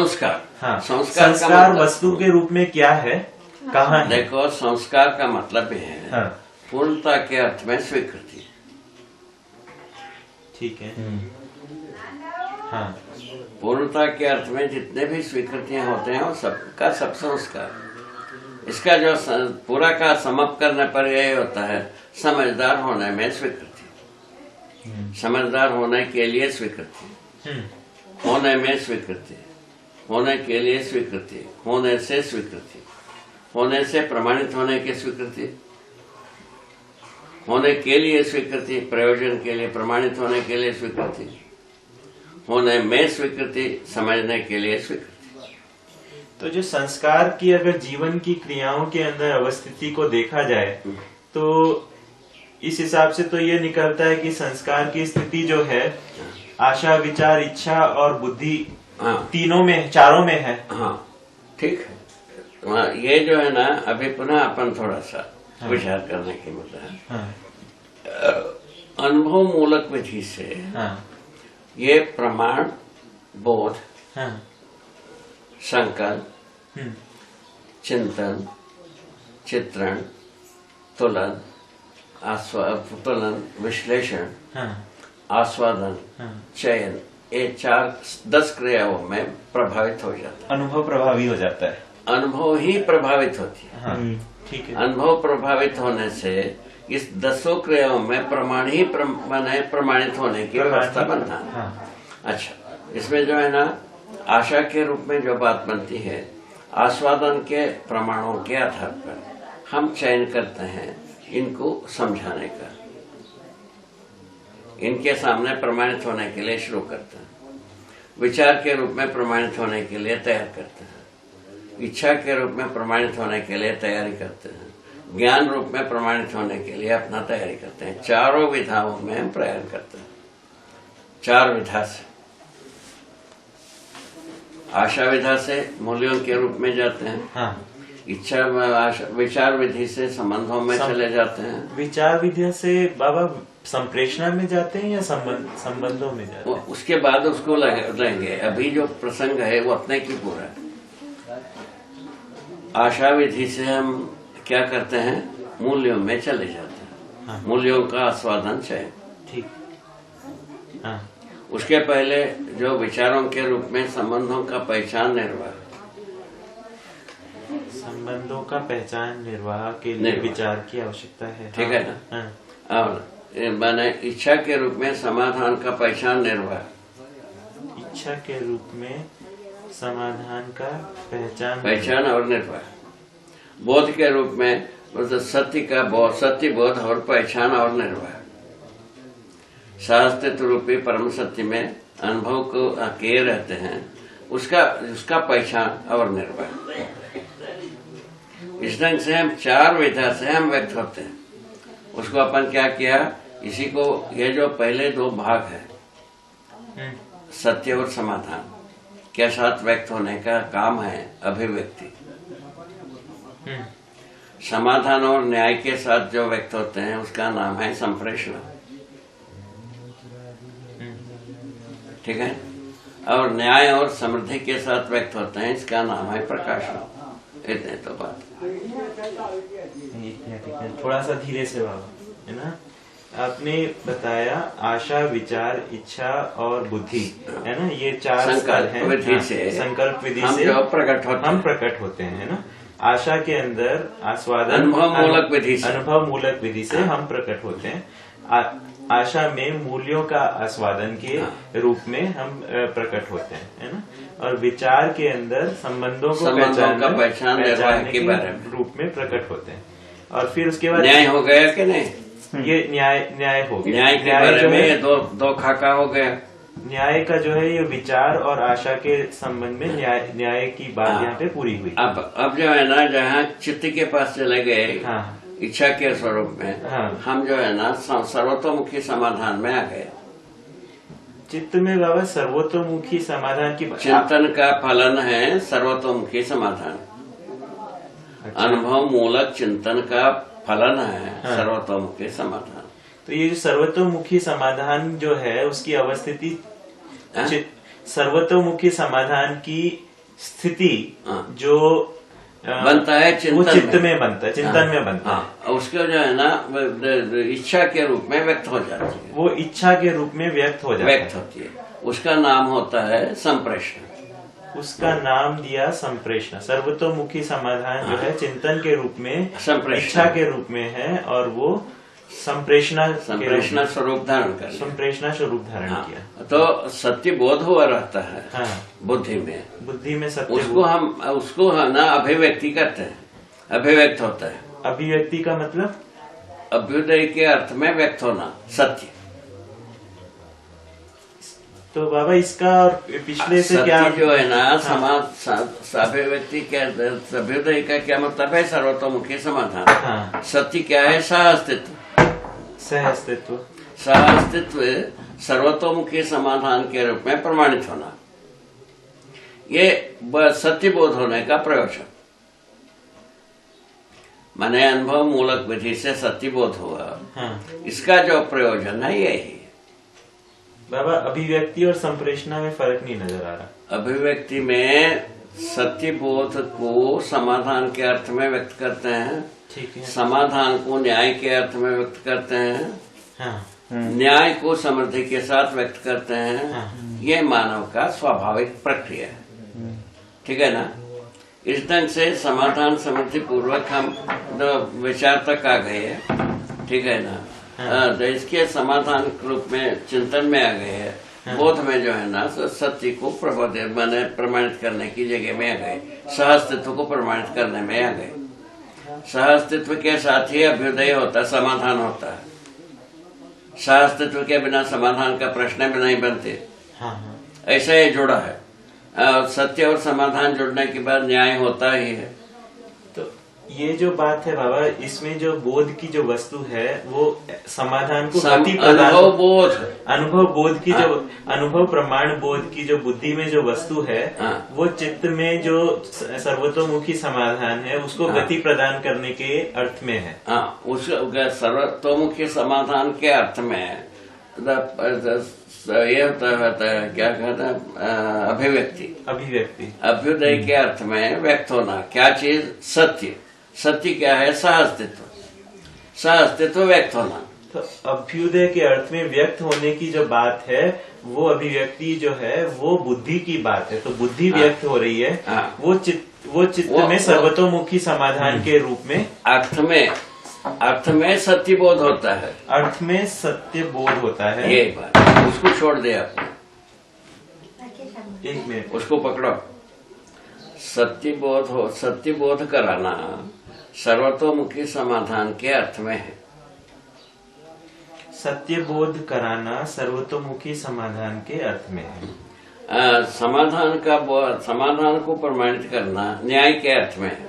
संस्कार। हाँ, संस्कार संस्कार वस्तु के रूप में क्या है, कहाँ है? देखो, संस्कार का मतलब ये है हाँ, पूर्णता के अर्थ में स्वीकृति। ठीक है। हाँ, पूर्णता के अर्थ में जितने भी स्वीकृतियां होते हैं वो सबका सब संस्कार। इसका जो पूरा का समाप्त करने पर यही होता है समझदार होने में स्वीकृति, समझदार होने के लिए स्वीकृति, होने में स्वीकृति, होने के लिए स्वीकृति, होने से स्वीकृति, होने से प्रमाणित होने की स्वीकृति, होने के लिए स्वीकृति, प्रयोजन के लिए, प्रमाणित होने के लिए स्वीकृति, होने में स्वीकृति, समझने के लिए स्वीकृति। तो जो संस्कार की अगर जीवन की क्रियाओं के अंदर अवस्थिति को देखा जाए तो इस हिसाब से तो ये निकलता है कि संस्कार की स्थिति जो है आशा, विचार, इच्छा और बुद्धि, तीनों में, चारों में है। हाँ, ठीक है। ये जो है ना, अभी पुनः अपन थोड़ा सा विचार करने की मुद्दा है। अनुभव मूलक विधि से ये प्रमाण, बोध, संकल्प, चिंतन, चित्रण, तुलन, तुलन, विश्लेषण, आस्वादन, चयन, ये 10 क्रियाओं में प्रभावित हो जाता है। अनुभव प्रभावी हो जाता है। अनुभव ही प्रभावित होती है। ठीक है। अनुभव प्रभावित होने से इस 10 क्रियाओं में प्रमाण ही प्रमाणित होने की व्यवस्था बनता है। अच्छा, इसमें जो है ना, आशा के रूप में जो बात बनती है, आस्वादन के प्रमाणों के आधार पर हम चयन करते हैं इनको समझाने का, इनके सामने प्रमाणित होने के लिए शुरू करते हैं, विचार के रूप में प्रमाणित होने के लिए तैयार करते हैं, इच्छा के रूप में प्रमाणित होने के लिए तैयारी करते हैं, ज्ञान रूप में प्रमाणित होने के लिए अपना तैयारी करते हैं। चारों विधाओं में हम प्रयास करते हैं। 4 विधा से, आशा विधा से मूल्यों के रूप में जाते हैं, इच्छा विचार विधि से संबंधों में चले जाते हैं, विचार विधि से बाबा संप्रेषणा में जाते हैं या संबंधों में जाते हैं? उसके बाद उसको लेंगे। अभी जो प्रसंग है वो अपने की पूरा है। आशा विधि से हम क्या करते हैं, मूल्यों में चले जाते हैं। मूल्यों का आस्वादन चयन। ठीक। उसके पहले जो विचारों के रूप में संबंधों का पहचान निर्वाह, संबंधों का पहचान निर्वाह के लिए विचार की आवश्यकता है। ठीक है ना। और मैंने इच्छा के रूप में समाधान का पहचान निर्वाह, इच्छा के रूप में समाधान का पहचान और निर्वाह, बोध के रूप में सत्य का बोध, सत्य बोध और पहचान और निर्वाह, शास्त्र रूपी परम सत्य में अनुभव को किए रहते हैं, उसका पहचान और निर्वाह। इस ढंग से हम 4 विधा से हम व्यक्त होते हैं। उसको अपन क्या किया, इसी को, ये जो पहले 2 भाग है, सत्य और समाधान के साथ व्यक्त होने का काम है अभिव्यक्ति। समाधान और न्याय के साथ जो व्यक्त होते हैं उसका नाम है संप्रेषण। ठीक है। और न्याय और समृद्धि के साथ व्यक्त होते हैं, इसका नाम है प्रकाशन। इतने तो बात। थोड़ा सा धीरे से बाबा, है ना। आपने बताया आशा, विचार, इच्छा और बुद्धि, है ना, ये 4 संकल्प विधि से, संकल्प विधि हम से जो प्रकट होते हैं, है ना। आशा के अंदर आस्वादन, अनुभव मूलक विधि से हम प्रकट होते हैं। आशा में मूल्यों का आस्वादन के रूप में हम प्रकट होते हैं, है ना। और विचार के अंदर संबंधों को पहचान के रूप में प्रकट होते हैं। और फिर उसके बाद न्याय हो गया कि नहीं, ये न्याय हो गया। न्याय के बारे में दो खाका हो गया। न्याय का जो है ये विचार और आशा के संबंध में न्याय की बात यहाँ पे पूरी हुई। अब जो है ना, जहाँ चित्त के पास चले गए, इच्छा के स्वरूप में, हम जो है ना सर्वतोमुखी समाधान में आ गए। चित्त में बाबा सर्वतोमुखी समाधान की चिंतन का फलन है सर्वतोमुखी समाधान। अच्छा। अनुभव मूलक चिंतन का फलन है सर्वतोमुखी समाधान। तो ये जो सर्वतोमुखी समाधान जो है उसकी अवस्थिति, सर्वतोमुखी समाधान की स्थिति हाँ। जो बनता है वो चिंतन चित्त में बनता है, चिंतन में बनता है, हाँ, उसको जो है ना इच्छा के रूप में व्यक्त हो जाती है, वो इच्छा के रूप में व्यक्त हो जाता व्यक्त होती है। उसका नाम होता है संप्रेषण। है। उसका नाम दिया संप्रेषण। सर्वतोमुखी समाधान जो है चिंतन के रूप में, संप्रेषण। इच्छा के रूप में है, और वो संप्रेषणा स्वरूप धारण कर लिया। संप्रेषणा स्वरूप धारण हाँ, किया। तो सत्य बोध हुआ रहता है हाँ, बुद्धि में। बुद्धि में सत्य उसको है ना अभिव्यक्ति करते हैं, अभिव्यक्त होता है। अभिव्यक्ति का मतलब अभ्युदय के अर्थ में व्यक्त होना सत्य। तो बाबा इसका और पिछले से क्या सत्य जो है ना अभिव्यक्ति क्या, अभ्युदय का क्या मतलब है? सर्वतोमुखी समाधान। हाँ, सत्य क्या है? सह अस्तित्व। सह अस्तित्व। सह अस्तित्व सर्वतोमुखी समाधान के रूप में प्रमाणित होना, ये सत्य बोध होने का प्रयोजन। माने अनुभव मूलक विधि से सत्य बोध हुआ। हाँ। इसका जो प्रयोजन है यही। बाबा अभिव्यक्ति और संप्रेषणा में फर्क नहीं नजर आ रहा। अभिव्यक्ति में सत्य बोध को समाधान के अर्थ में व्यक्त करते हैं, ठीक है। समाधान को न्याय के अर्थ में व्यक्त करते हैं, हाँ, न्याय को समृद्धि के साथ व्यक्त करते हैं। हाँ। ये मानव का स्वाभाविक प्रक्रिया है, ठीक है ना। इस ढंग से समाधान समृद्धि पूर्वक हम विचार तक आ गए हैं, ठीक है ना। तो इसके समाधान रूप में चिंतन में आ गए हैं। बोध में जो है ना सत्य को माने प्रमाणित करने की जगह में आ गए, सहअस्तित्व को प्रमाणित करने में आ गए। सहअस्तित्व के साथ ही अभ्युदय होता है, समाधान होता है। सहअस्तित्व के बिना समाधान का प्रश्न भी नहीं बनते। हाँ, हाँ। ऐसा ही जुड़ा है। सत्य और समाधान जुड़ने के बाद न्याय होता ही है। तो ये जो बात है बाबा, इसमें जो बोध की जो वस्तु है वो समाधान को गति प्रदान, अनुभव बोध, अनुभव बोध की जो अनुभव प्रमाण बोध की जो बुद्धि में जो वस्तु है, वो चित्त में जो सर्वतोमुखी समाधान है उसको गति प्रदान करने के अर्थ में है। हाँ, उस सर्वतोमुखी समाधान के अर्थ में ये होता है, क्या कहते हैं, अभिव्यक्ति। अभिव्यक्ति अभ्युदय के अर्थ में व्यक्त होना। क्या चीज? सत्य। सत्य क्या है? सहअस्तित्व। सहअस्तित्व व्यक्त होना। तो अभ्युदय के अर्थ में व्यक्त होने की जो बात है, वो अभिव्यक्ति जो है वो बुद्धि की बात है। तो बुद्धि व्यक्त हो रही है, वो चित्त में सर्वतोमुखी समाधान के रूप में, अर्थ में सत्य बोध होता है। अर्थ में सत्य बोध होता है। ये बात, उसको छोड़ दे आपने, एक मिनट, उसको पकड़ो। सत्य बोध कराना सर्वतोमुखी समाधान के अर्थ में है। सत्य बोध कराना सर्वतोमुखी समाधान के अर्थ में है। समाधान को प्रमाणित करना न्याय के अर्थ में है।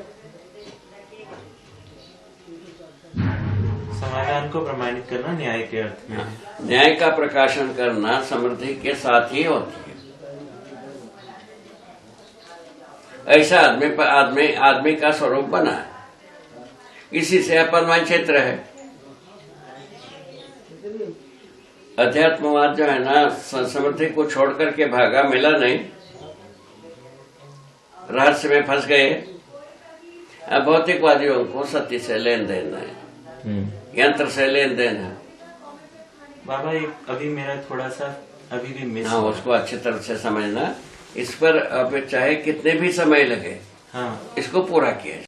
समाधान को प्रमाणित करना न्याय के अर्थ में है। न्याय का प्रकाशन करना समृद्धि के साथ ही होती है। ऐसा आदमी का स्वरूप बना है, इसी से अपन क्षेत्र है। अध्यात्मवाद जो है ना समृद्धि को छोड़ करके भागा, मिला नहीं, रहस्य में फंस गए। अब भौतिकवादियों को सत्य से लेन देन है, यंत्र से लेन देन है। बाबा एक अभी मेरा थोड़ा सा अभी भी मिस, हाँ, उसको अच्छी तरह से समझना। इस पर अब चाहे कितने भी समय लगे, हाँ, इसको पूरा किया।